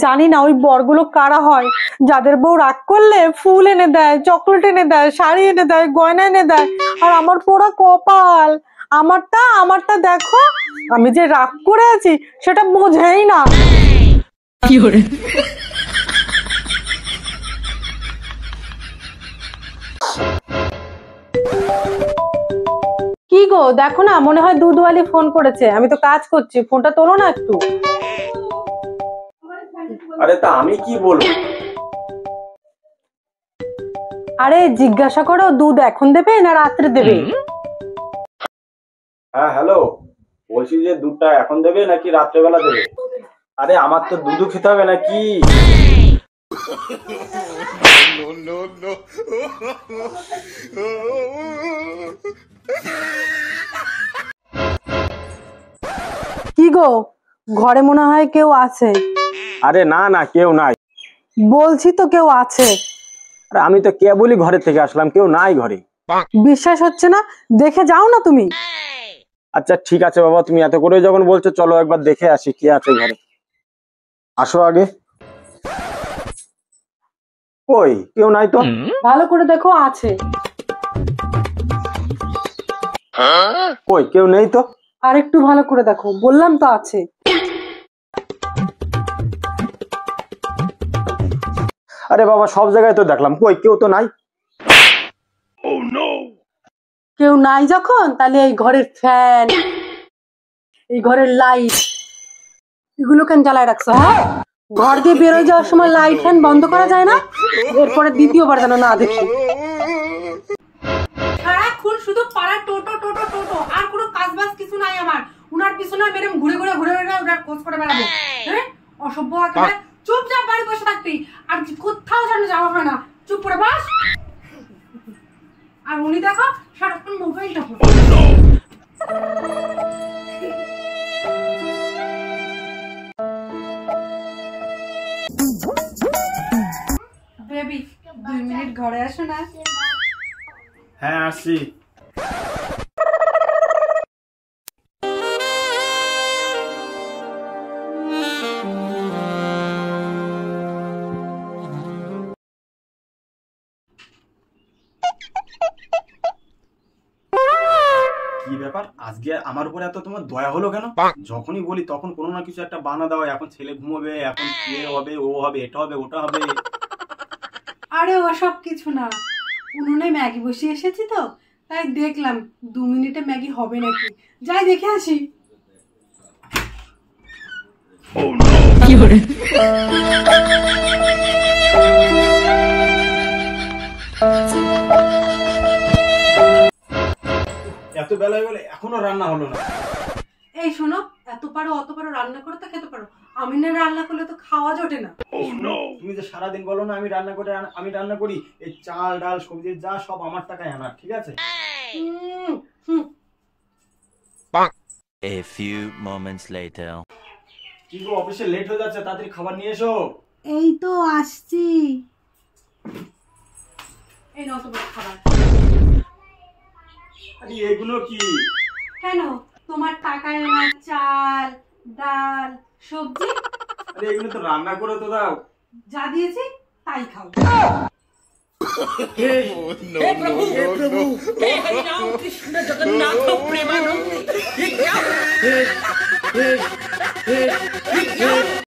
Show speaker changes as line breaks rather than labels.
জানি না ওই বরগুলো কারা হয়, যাদের বউ রাগ করলে ফুল এনে দেয়, চকলেট এনে দেয়, শাড়ি এনে দেয়, গয়না এনে দেয়। আর আমার পোড়া কপাল, আমারটা দেখো, আমি যে রাগ করে আছি সেটা বোঝেই না। কি করে কি গো, দেখো না, মনে হয় দুধওয়ালি ফোন করেছে। আমি তো কাজ করছি, ফোনটা তোলো না একটু।
আরে তা আমি কি বলবো?
আরে জিজ্ঞাসা করো, দুধ এখন দেবে না রাত্রে দেবে?
হ্যাঁ হ্যালো, বলছি যে দুধটা এখন দেবে নাকি রাত্রেবেলা দেবে? আরে আমার তো দুধও খেতে হবে নাকি?
কি গো, ঘরে মনে হয় কেউ আছে।
আরে না না, কেউ নাই।
বলছি তো কেউ আছে।
আরে আমি তো কেবলই ঘরে থেকে আসলাম, কেউ নাই ঘরে।
বিশ্বাস হচ্ছে না, দেখে যাও না তুমি।
আচ্ছা ঠিক আছে বাবা, তুমি এত করে যখন বলছো চলো একবার দেখে আসি কে আছে ঘরে। আসো আগে। কই কেউ নাই তো।
ভালো করে দেখো, আছে।
কই কেউ নেই তো।
আর একটু ভালো করে দেখো, বললাম তো আছে।
আরে বাবা সব জায়গায় তো দেখলাম, কই কেউ তো নাই।
কেউ নাই যখন, তাহলে এই ঘরের ফ্যান, এই ঘরের লাইট, এগুলো কেন জ্বালায় রাখছো? হ্যাঁ, ঘর দিয়ে বেরোয় যাওয়ার সময় লাইট ফ্যান বন্ধ করা যায় না? এরপরে দ্বিতীয়বার যেন না দেখি।
সারাক্ষণ শুধু পাড়ার টোটো টোটো টোটো, আর কোনো কাজ বাজ কিছু নাই আমার। উনার পিছনে মেরে ঘুরে ঘুরে ওনার খোঁজ করে বেড়াবো। হ্যাঁ, অসভ্য একেবারে। চুপচাপ বাড়ি বসে থাকবি, আর কোথাও যেন যাওয়া হয় না। চুপ করে বস। আর উনি দেখো সারাক্ষণ মোবাইলটা বেবি 2 মিনিট ঘরে আসো না।
হ্যাঁ আসি। কি ব্যাপার আজকে আমার উপরে এত তোমার দয়া হলো কেন? যখনই বলি তখন কোনো না কিছু একটা বানা দাও। এখন ছেলে ঘুমোবে, এখন এ হবে, ও হবে, এটা হবে, ওটা হবে।
আরে ওসব কিছু না, উনুনে ম্যাগি বসিয়ে এসেছি তো, তাই দেখলাম 2 মিনিটে ম্যাগি হবে নাকি। যাই দেখে আসি।
কি করে
এত বেলায় বলে এখনো রান্না হলো না।
এই শোনো, এত পারো অত পারো রান্না করে তো খেতে পারো, আমি না রান্না করলে তো খাওয়া জোটে না।
তুমি যে সারাদিন বলো না আমি রান্না করি, এই চাল ডাল সবজি যা সব আমার টাকায় আনা, ঠিক আছে?
A few moments later.
কি গো, অফিসে লেট হয়ে যাচ্ছে, তাড়াতাড়ি খাবার নিয়ে এসো।
এই তো আসছি। এই নাও তোমার খাবার।
আরে এগুলো কি?
কেন, তোমার টাকায় আনা চাল ডাল সবজি।
আরে এগুলো তো রান্না করে তো দাও।
যা দিয়েছি তাই খাও।
हे प्रभु हे हरि राम कृष्ण जगन्नाथ प्रेमानंद ये क्या